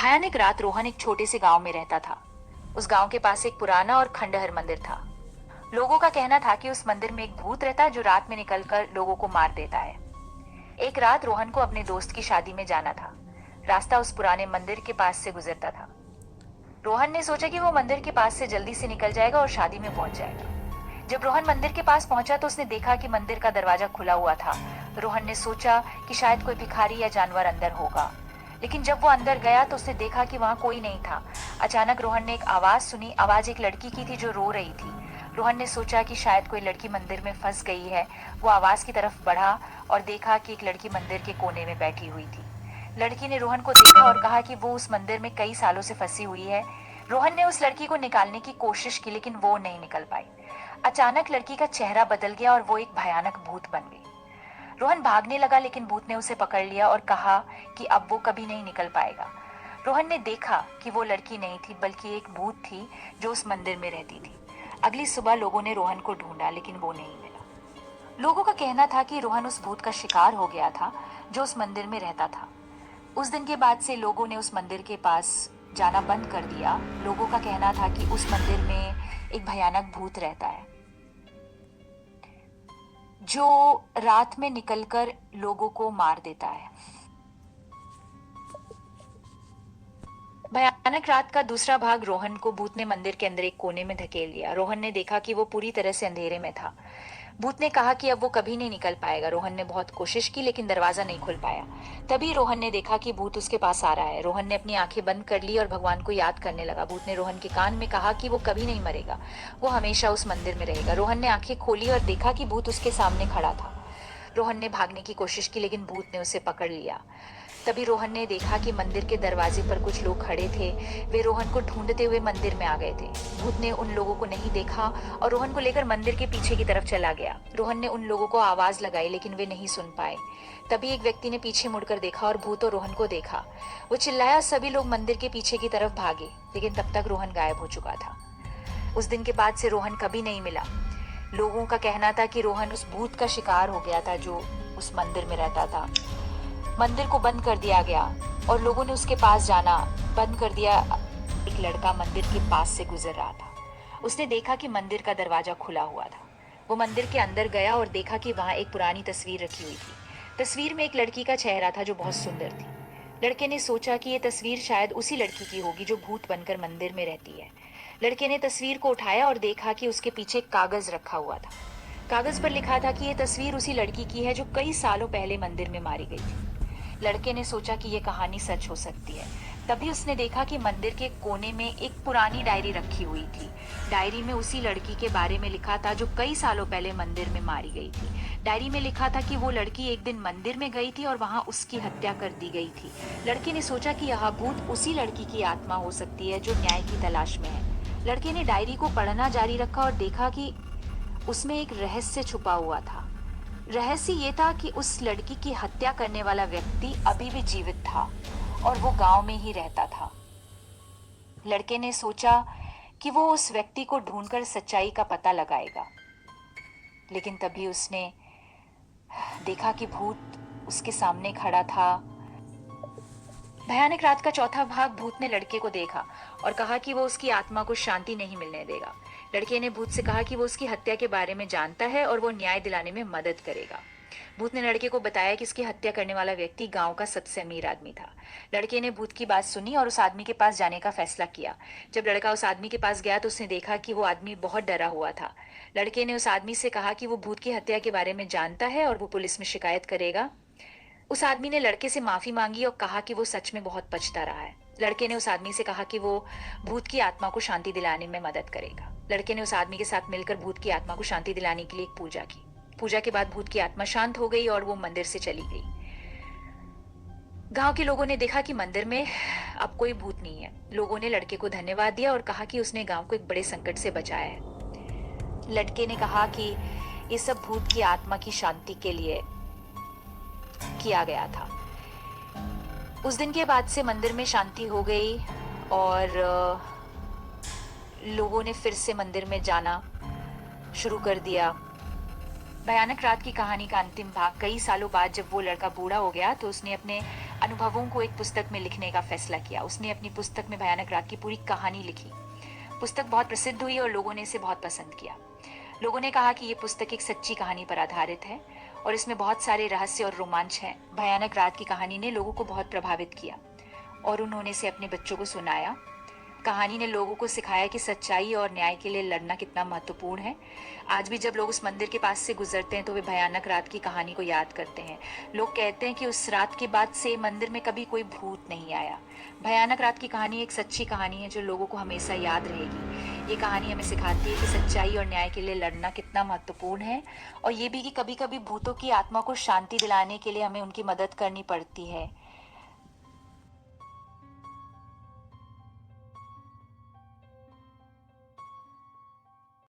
भयानक रात। रोहन एक छोटे से गांव में रहता था। उस गांव के पास एक पुराना और खंडहर मंदिर था। लोगों का कहना था कि उस मंदिर में एक भूत रहता है जो रात में निकलकर लोगों को मार देता है। एक रात रोहन को अपने दोस्त की शादी में जाना था। रास्ता उस पुराने मंदिर के पास से गुजरता था। रोहन ने सोचा कि वो मंदिर के पास से जल्दी से निकल जाएगा और शादी में पहुंच जाएगा। जब रोहन मंदिर के पास पहुंचा तो उसने देखा कि मंदिर का दरवाजा खुला हुआ था। रोहन ने सोचा कि शायद कोई भिखारी या जानवर अंदर होगा, लेकिन जब वो अंदर गया तो उसने देखा कि वहां कोई नहीं था। अचानक रोहन ने एक आवाज सुनी। आवाज एक लड़की की थी जो रो रही थी। रोहन ने सोचा कि शायद कोई लड़की मंदिर में फंस गई है। वो आवाज की तरफ बढ़ा और देखा कि एक लड़की मंदिर के कोने में बैठी हुई थी। लड़की ने रोहन को देखा और कहा कि वो उस मंदिर में कई सालों से फंसी हुई है। रोहन ने उस लड़की को निकालने की कोशिश की, लेकिन वो नहीं निकल पाई। अचानक लड़की का चेहरा बदल गया और वो एक भयानक भूत बन गई। रोहन भागने लगा, लेकिन भूत ने उसे पकड़ लिया और कहा कि अब वो कभी नहीं निकल पाएगा। रोहन ने देखा कि वो लड़की नहीं थी बल्कि एक भूत थी जो उस मंदिर में रहती थी। अगली सुबह लोगों ने रोहन को ढूंढा, लेकिन वो नहीं मिला। लोगों का कहना था कि रोहन उस भूत का शिकार हो गया था जो उस मंदिर में रहता था। उस दिन के बाद से लोगों ने उस मंदिर के पास जाना बंद कर दिया। लोगों का कहना था कि उस मंदिर में एक भयानक भूत रहता है जो रात में निकलकर लोगों को मार देता है। भयानक रात का दूसरा भाग। रोहन को भूत ने मंदिर के अंदर एक कोने में धकेल दिया। रोहन ने देखा कि वो पूरी तरह से अंधेरे में था। भूत ने कहा कि अब वो कभी नहीं निकल पाएगा। रोहन ने बहुत कोशिश की, लेकिन दरवाजा नहीं खुल पाया। तभी रोहन ने देखा कि भूत उसके पास आ रहा है। रोहन ने अपनी आंखें बंद कर ली और भगवान को याद करने लगा। भूत ने रोहन के कान में कहा कि वो कभी नहीं मरेगा, वो हमेशा उस मंदिर में रहेगा। रोहन ने आंखें खोली और देखा कि भूत उसके सामने खड़ा था। रोहन ने भागने की कोशिश की, लेकिन भूत ने उसे पकड़ लिया। तभी रोहन ने देखा कि मंदिर के दरवाजे पर कुछ लोग खड़े थे। वे रोहन को ढूंढते हुए मंदिर में आ गए थे। भूत ने उन लोगों को नहीं देखा और रोहन को लेकर मंदिर के पीछे की तरफ चला गया। रोहन ने उन लोगों को आवाज लगाई, लेकिन वे नहीं सुन पाए। तभी एक व्यक्ति ने पीछे मुड़कर देखा और भूत और रोहन को देखा। वो चिल्लाया। सभी लोग मंदिर के पीछे की तरफ भागे, लेकिन तब तक रोहन गायब हो चुका था। उस दिन के बाद से रोहन कभी नहीं मिला। लोगों का कहना था कि रोहन उस भूत का शिकार हो गया था जो उस मंदिर में रहता था। मंदिर को बंद कर दिया गया और लोगों ने उसके पास जाना बंद कर दिया। एक लड़का मंदिर के पास से गुजर रहा था। उसने देखा कि मंदिर का दरवाजा खुला हुआ था। वो मंदिर के अंदर गया और देखा कि वहां एक पुरानी तस्वीर रखी हुई थी। तस्वीर में एक लड़की का चेहरा था जो बहुत सुंदर थी। लड़के ने सोचा कि ये तस्वीर शायद उसी लड़की की होगी जो भूत बनकर मंदिर में रहती है। लड़के ने तस्वीर को उठाया और देखा कि उसके पीछे एक कागज रखा हुआ था। कागज पर लिखा था कि यह तस्वीर उसी लड़की की है जो कई सालों पहले मंदिर में मारी गई थी। लड़के ने सोचा कि यह कहानी सच हो सकती है। तभी उसने देखा कि मंदिर के कोने में एक पुरानी डायरी रखी हुई थी। डायरी में उसी लड़की के बारे में लिखा था जो कई सालों पहले मंदिर में मारी गई थी। डायरी में लिखा था कि वो लड़की एक दिन मंदिर में गई थी और वहां उसकी हत्या कर दी गई थी। लड़के ने सोचा कि यह भूत उसी लड़की की आत्मा हो सकती है जो न्याय की तलाश में है। लड़के ने डायरी को पढ़ना जारी रखा और देखा कि उसमें एक रहस्य छुपा हुआ था। रहस्य ये था कि उस लड़की की हत्या करने वाला व्यक्ति अभी भी जीवित था और वो गांव में ही रहता था। लड़के ने सोचा कि वो उस व्यक्ति को ढूंढकर सच्चाई का पता लगाएगा, लेकिन तभी उसने देखा कि भूत उसके सामने खड़ा था। भयानक रात का चौथा भाग। भूत ने लड़के को देखा और कहा कि वो उसकी आत्मा को शांति नहीं मिलने देगा। लड़के ने भूत से कहा कि वो उसकी हत्या के बारे में जानता है और वो न्याय दिलाने में मदद करेगा। भूत ने लड़के को बताया कि इसकी हत्या करने वाला व्यक्ति गांव का सबसे अमीर आदमी था। लड़के ने भूत की बात सुनी और उस आदमी के पास जाने का फैसला किया। जब लड़का उस आदमी के पास गया तो उसने देखा कि वो आदमी बहुत डरा हुआ था। लड़के ने उस आदमी से कहा कि वो भूत की हत्या के बारे में जानता है और वो पुलिस में शिकायत करेगा। उस आदमी ने लड़के से माफी मांगी और कहा कि वो सच में बहुत पछता रहा है। लड़के ने उस आदमी से कहा कि वो भूत की आत्मा को शांति दिलाने में मदद करेगा। लड़के ने उस आदमी के साथ मिलकर भूत की आत्मा को शांति दिलाने के लिए एक पूजा की। पूजा के बाद भूत की आत्मा शांत हो गई और वो मंदिर से चली गई। गांव के लोगों ने देखा कि मंदिर में अब कोई भूत नहीं है। लोगों ने लड़के को धन्यवाद दिया और कहा कि उसने गांव को एक बड़े संकट से बचाया है। लड़के ने कहा कि ये सब भूत की आत्मा की शांति के लिए किया गया था। उस दिन के बाद से मंदिर में शांति हो गई और लोगों ने फिर से मंदिर में जाना शुरू कर दिया। भयानक रात की कहानी का अंतिम भाग कई सालों बाद जब वो लड़का बूढ़ा हो गया तो उसने अपने अनुभवों को एक पुस्तक में लिखने का फैसला किया। उसने अपनी पुस्तक में भयानक रात की पूरी कहानी लिखी। पुस्तक बहुत प्रसिद्ध हुई और लोगों ने इसे बहुत पसंद किया। लोगों ने कहा कि ये पुस्तक एक सच्ची कहानी पर आधारित है और इसमें बहुत सारे रहस्य और रोमांच हैं। भयानक रात की कहानी ने लोगों को बहुत प्रभावित किया और उन्होंने इसे अपने बच्चों को सुनाया। कहानी ने लोगों को सिखाया कि सच्चाई और न्याय के लिए लड़ना कितना महत्वपूर्ण है। आज भी जब लोग उस मंदिर के पास से गुजरते हैं तो वे भयानक रात की कहानी को याद करते हैं। लोग कहते हैं कि उस रात के बाद से मंदिर में कभी कोई भूत नहीं आया। भयानक रात की कहानी एक सच्ची कहानी है जो लोगों को हमेशा याद रहेगी। ये कहानी हमें सिखाती है कि सच्चाई और न्याय के लिए लड़ना कितना महत्वपूर्ण है और ये भी कि कभी कभी भूतों की आत्मा को शांति दिलाने के लिए हमें उनकी मदद करनी पड़ती है।